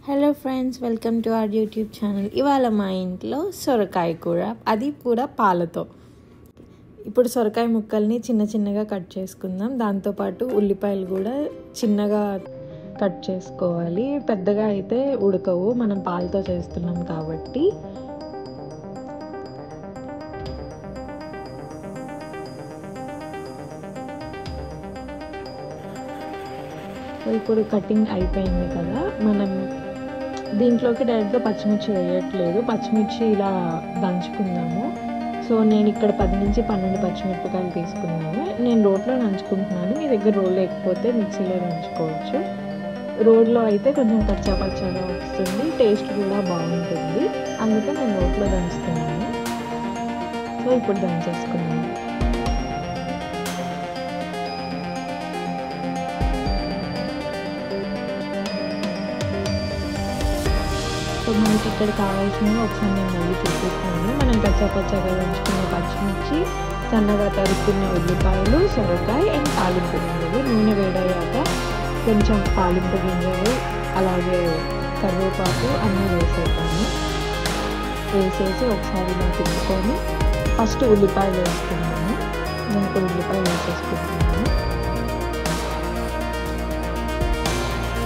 Hello friends, welcome to our YouTube channel. ఇవాళ మా ఇంట్లో సొరకాయ కూర, అది కూడా పాలతో. ఇప్పుడు సొరకాయ ముక్కల్ని చిన్న చిన్నగా కట్ చేసుకుందాం. దాంతోపాటు ఉల్లిపాయలు కూడా చిన్నగా కట్ చేసుకోవాలి. పెద్దగా అయితే ఉడకవు, మనం పాలతో చేస్తున్నాం కాబట్టి. ఇప్పుడు కటింగ్ అయిపోయింది కదా, మనం దీంట్లోకి డైరెక్ట్గా పచ్చిమిర్చి వేయట్లేదు, పచ్చిమిర్చి ఇలా దంచుకుందాము. సో నేను ఇక్కడ 10 నుంచి 12 పచ్చిమిరపకాయలు తీసుకున్నాను. నేను రోట్లో దంచుకుంటున్నాను, మీ దగ్గర రోల్ లేకపోతే మిక్సీలో దంచుకోవచ్చు. రోడ్లో అయితే కొంచెం కచ్చా పచ్చగా వస్తుంది, టేస్ట్ కూడా బాగుంటుంది, అందుకే నేను రోట్లో దంచుతున్నాను. సో ఇప్పుడు దంచేసుకున్నాను. సో మనకి ఇక్కడ కావాల్సినవి ఒకసారి నేను మళ్ళీ చూపిస్తున్నాను. మనం పచ్చగా దంచుకున్న పచ్చిమిర్చి, సన్నగా తరుక్కున్న ఉల్లిపాయలు, సొరకాయ అండ్ తాలింపు గింజలు. నూనె వేడయ్యాక కొంచెం తాలింపు గింజలు అలాగే కరివేపాకు అన్నీ వేసేద్దాము. వేసేసి ఒకసారి ఇలా తిప్పుకొని ఫస్ట్ ఉల్లిపాయలు వేసుకుంటాము. నేను ఇప్పుడు ఉల్లిపాయలు వేసేసుకుంటున్నాను.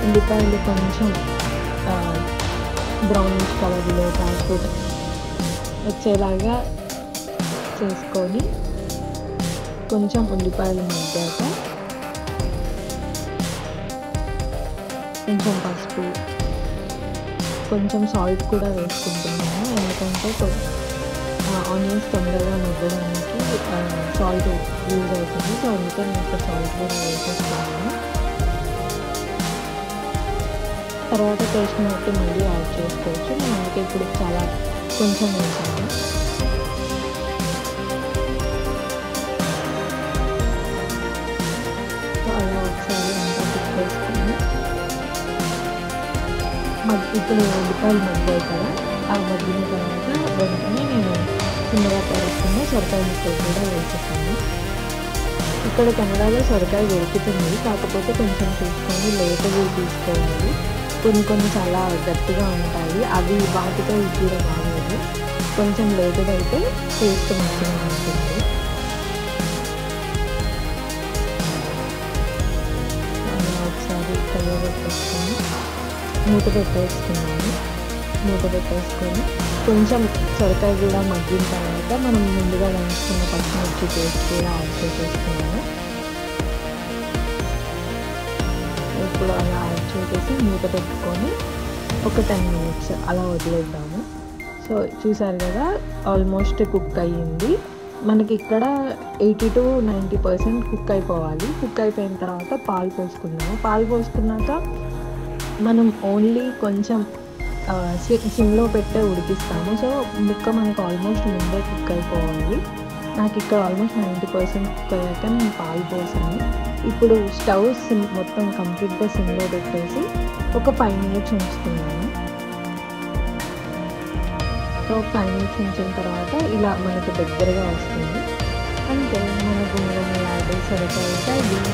ఉల్లిపాయలు కొంచెం బ్రౌనిష్ కలర్లో ట్రాన్స్పోర్ట్ వచ్చేలాగా చేసుకొని కొంచెం ఉల్లిపాయలు మగ్గాక కొంచెం పసుపు, కొంచెం సాల్ట్ కూడా వేసుకుంటున్నాను. ఎందుకంటే ఆనియన్స్ తొందరగా మగ్గడానికి సాల్ట్ యూజ్ అవుతుంది. సో అందుకే నేను ఇక్కడ సాల్ట్ కూడా వేసేస్తున్నాను. తర్వాత టేస్ట్ బట్టి మళ్ళీ యాడ్ చేసుకోవచ్చు. నేను అందుకే ఇప్పుడు చాలా కొంచెం వేసాను. సో అలా ఒకసారి అంతా తిప్పేసుకొని ఇప్పుడు ఉల్లిపాయలు మగ్గాయి కదా, ఆ మగ్గిన తర్వాత వెంటనే నేను చిన్నగా తరుక్కున్న సొరకాయ ముక్కలు కూడా వేసేసాను. ఇక్కడ కెనడాలో సొరకాయ దొరుకుతుంది, కాకపోతే కొంచెం చూసుకొని లేతగా తీసుకోవాలి. కొన్ని చాలా గట్టిగా ఉంటాయి, అవి వాటితో ఈ కూర బాగోదు. కొంచెం లేటుగా అయితే టేస్ట్ మంచిగా ఉంటుంది. అలా ఒకసారి కలగబెట్టేసుకొని మూత పెట్టేసుకున్నాను. మూత పెట్టేసుకొని కొంచెం సొరకాయ కూడా మగ్గిన తర్వాత మనం ముందుగా దంచుకున్న పచ్చిమిర్చి పేస్ట్ కూడా యాడ్ చేసేసుకున్నాను. ఇప్పుడు అలా యాడ్ చేసేసి మూత పెట్టుకొని ఒక 10 minutes అలా వదిలేద్దాము. సో చూసారు కదా, ఆల్మోస్ట్ కుక్ అయ్యింది. మనకి ఇక్కడ 80 to 90% కుక్ అయిపోవాలి. కుక్ అయిపోయిన తర్వాత పాలు పోసుకున్నాము. పాలు పోసుకున్నాక మనం ఓన్లీ కొంచెం సిమ్లో పెట్టే ఉడికిస్తాము. సో ముక్క మనకు ఆల్మోస్ట్ ముందే కుక్ అయిపోవాలి. నాకు ఇక్కడ ఆల్మోస్ట్ 90% కుక్ అయ్యాక నేను పాలు పోసాను. ఇప్పుడు స్టవ్ మొత్తం కంప్లీట్గా సిమ్లో పెట్టేసి ఒక 5 minutes ఉంచుతున్నాను. సో 5 minutes ఉంచిన తర్వాత ఇలా మనకు దగ్గరగా వస్తుంది. అంటే మన గుమ్మడిలాడే సొరకాయ ఇది.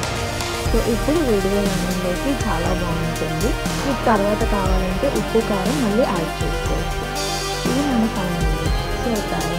సో ఇప్పుడు వేడివేడి అన్నంలోకి చాలా బాగుంటుంది. మీకు తర్వాత కావాలంటే ఉప్పు కారం మళ్ళీ యాడ్ చేసుకోవచ్చు. ఇది మన ఫ్యామిలీ సొరకాయ.